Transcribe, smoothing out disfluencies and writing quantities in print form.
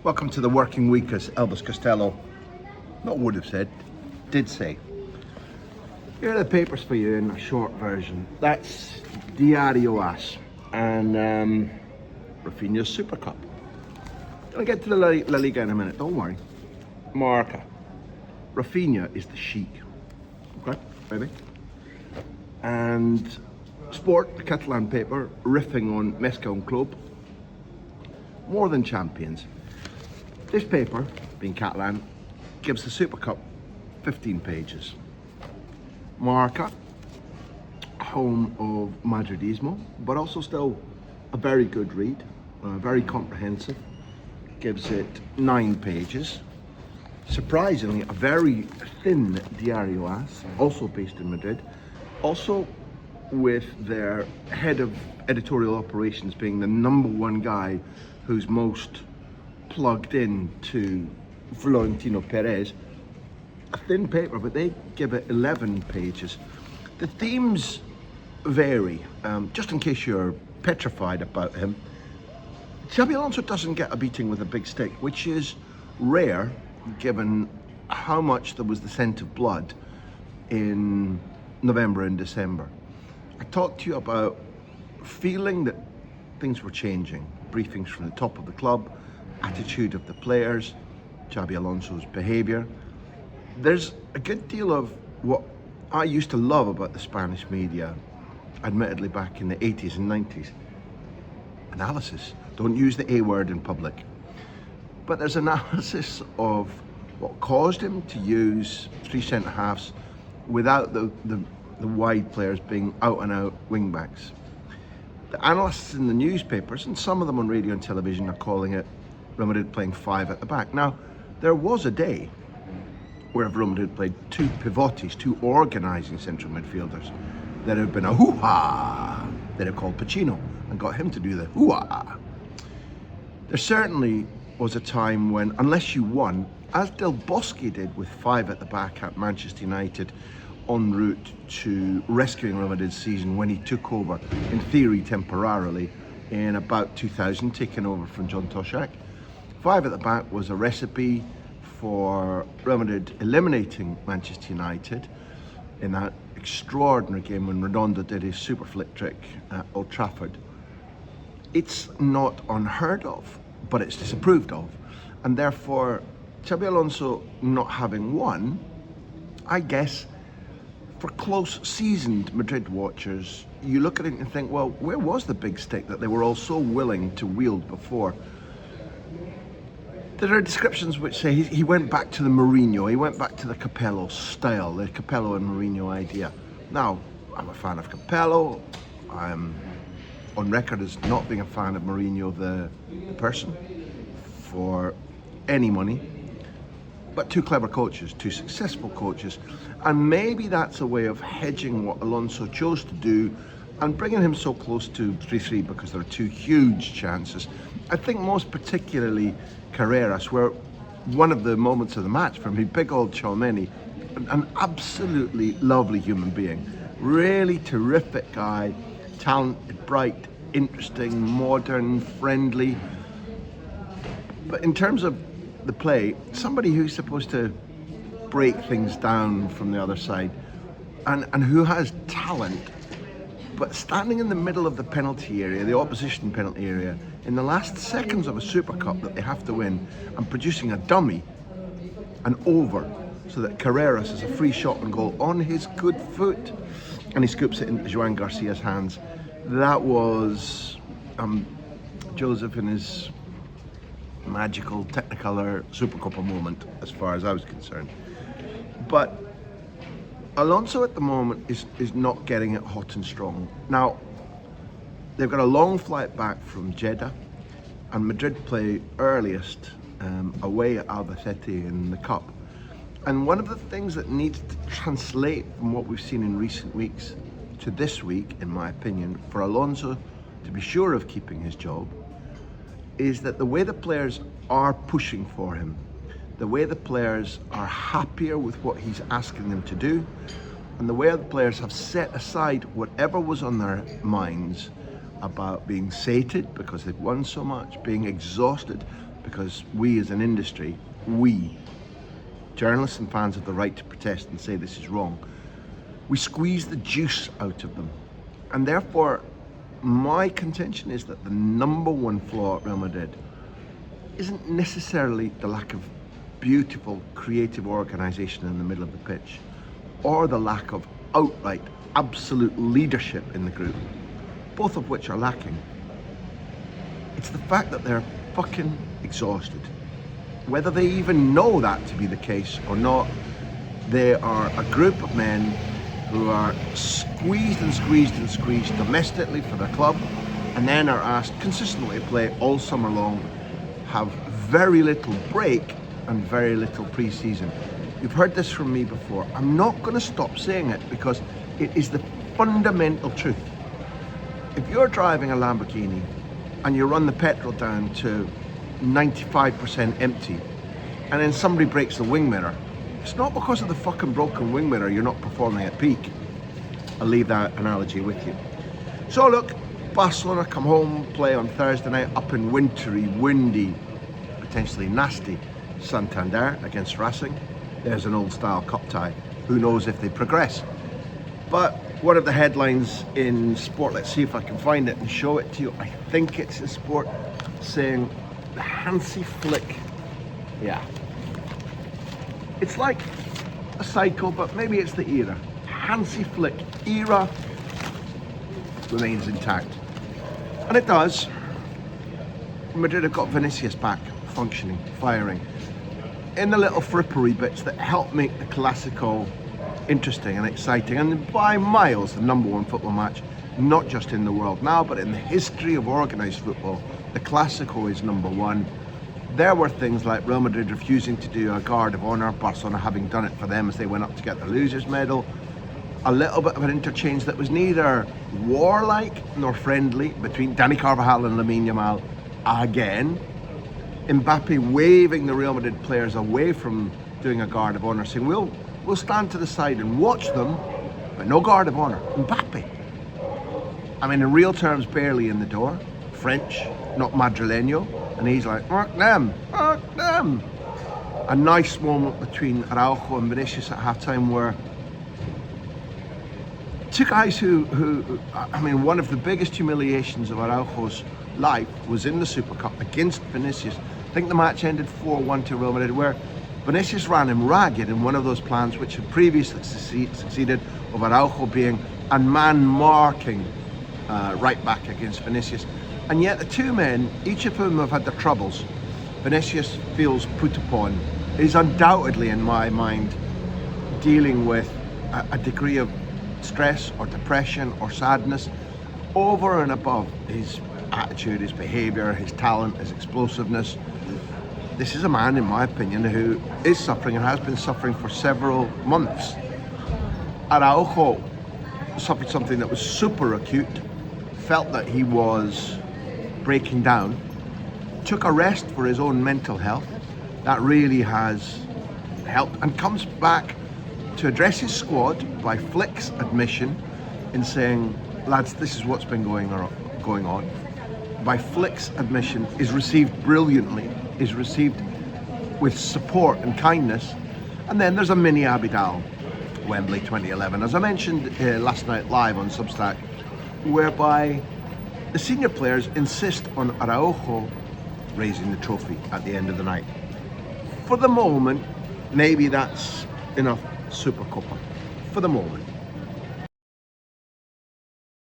Welcome to the working week, as Elvis Costello not would have said, did say. Here are the papers for you in a short version. That's Diario AS and Rafinha's Super Cup. I'll get to the La Liga in a minute, don't worry. Marca. Rafinha is the chic. Okay, baby. And Sport, the Catalan paper, riffing on Mescal Club. More than champions. This paper, being Catalan, gives the Super Cup 15 pages. Marca, home of Madridismo, but also still a very good read, very comprehensive. Gives it 9 pages. Surprisingly, a very thin Diario AS, also based in Madrid, also with their head of editorial operations being the #1 guy who's most plugged in to Florentino Perez. A thin paper, but they give it 11 pages. The themes vary. Just in case you're petrified about him, Xabi Alonso doesn't get a beating with a big stick, which is rare given how much there was the scent of blood in November and December. I talked to you about feeling that things were changing. Briefings from the top of the club, attitude of the players, Xabi Alonso's behaviour. There's a good deal of what I used to love about the Spanish media, admittedly back in the 80s and 90s. Analysis. Don't use the A word in public. But there's analysis of what caused him to use 3 centre-halves without the wide players being out-and-out wing-backs. The analysts in the newspapers, and some of them on radio and television, are calling it Real Madrid playing 5 at the back. Now, there was a day where Real Madrid played 2 pivotes, 2 organising central midfielders. There had been a hoo-ha that had called Pacino and got him to do the hoo-ha. There certainly was a time when, unless you won, as Del Bosque did with 5 at the back at Manchester United, en route to rescuing Real Madrid's season when he took over, in theory temporarily, in about 2000, taking over from John Toshak. 5 at the back was a recipe for Real Madrid eliminating Manchester United in that extraordinary game when Redondo did his super flick trick at Old Trafford. It's not unheard of, but it's disapproved of, and therefore Xabi Alonso not having won, I guess, for close, seasoned Madrid watchers, you look at it and think, well, where was the big stick that they were all so willing to wield before? There are descriptions which say he went back to the Mourinho, he went back to the Capello style, the Capello and Mourinho idea. Now, I'm a fan of Capello. I'm on record as not being a fan of Mourinho, the person, for any money. But 2 clever coaches, 2 successful coaches, and maybe that's a way of hedging what Alonso chose to do and bringing him so close to 3-3 because there are 2 huge chances. I think most particularly Carreras, where one of the moments of the match for me, big old Chalmeni, an absolutely lovely human being, really terrific guy, talented, bright, interesting, modern, friendly. But in terms of the play, somebody who's supposed to break things down from the other side and who has talent, but standing in the middle of the penalty area, the opposition penalty area, in the last seconds of a Super Cup that they have to win, and producing a dummy, an over, so that Carreras has a free shot and goal on his good foot, and he scoops it into Joan Garcia's hands. That was Joseph in his magical Technicolor Supercopa moment, as far as I was concerned. But Alonso at the moment is not getting it hot and strong. Now, they've got a long flight back from Jeddah, and Madrid play earliest away at Albacete in the Cup. And one of the things that needs to translate from what we've seen in recent weeks to this week, in my opinion, for Alonso to be sure of keeping his job, is that the way the players are pushing for him, the way the players are happier with what he's asking them to do, and the way the players have set aside whatever was on their minds about being sated because they've won so much, being exhausted because we as an industry, we, journalists and fans, have the right to protest and say this is wrong. We squeeze the juice out of them. And therefore, my contention is that the number one flaw at Real Madrid isn't necessarily the lack of beautiful, creative organisation in the middle of the pitch, or the lack of outright, absolute leadership in the group, both of which are lacking. It's the fact that they're fucking exhausted. Whether they even know that to be the case or not, they are a group of men who are squeezed and squeezed and squeezed domestically for their club, and then are asked consistently to play all summer long, have very little break and very little pre-season. You've heard this from me before. I'm not going to stop saying it because it is the fundamental truth. If you're driving a Lamborghini and you run the petrol down to 95% empty, and then somebody breaks the wing mirror, it's not because of the fucking broken wing mirror you're not performing at peak. I'll leave that analogy with you. So look, Barcelona come home, play on Thursday night up in wintry, windy, potentially nasty Santander against Racing. There's an old style cup tie. Who knows if they progress? But one of the headlines in Sport, let's see if I can find it and show it to you. I think it's in Sport, saying the Hansi Flick. Yeah. It's like a cycle, but maybe it's the era. Hansi Flick era remains intact. And it does. Madrid have got Vinicius back, functioning, firing, in the little frippery bits that help make the Clásico interesting and exciting, and by miles the number one football match, not just in the world now, but in the history of organised football. The Clásico is number one. There were things like Real Madrid refusing to do a guard of honour, Barcelona having done it for them as they went up to get the losers medal. A little bit of an interchange that was neither warlike nor friendly between Dani Carvajal and Lamine Yamal again. Mbappe waving the Real Madrid players away from doing a guard of honour, saying we'll stand to the side and watch them, but no guard of honour. Mbappe, I mean, in real terms, barely in the door. French, not Madrileño, and he's like, mark them. A nice moment between Araujo and Vinicius at halftime where two guys who, I mean, one of the biggest humiliations of Araujo's life was in the Super Cup against Vinicius. I think the match ended 4-1 to Real Madrid, where Vinicius ran him ragged in one of those plans which had previously succeeded, of Araujo being a man marking right back against Vinicius. And yet the two men, each of whom have had their troubles, Vinicius feels put upon, is undoubtedly, in my mind, dealing with a degree of stress or depression or sadness over and above his attitude, his behaviour, his talent, his explosiveness. This is a man, in my opinion, who is suffering and has been suffering for several months. Araujo suffered something that was super acute, felt that he was breaking down, took a rest for his own mental health. That really has helped, and comes back to address his squad by Flick's admission in saying, lads, this is what's been going on. By Flick's admission, is received brilliantly, is received with support and kindness. And then there's a mini Abidal, Wembley 2011, as I mentioned last night live on Substack, whereby the senior players insist on Araujo raising the trophy at the end of the night. For the moment, maybe that's enough Supercopa. For the moment.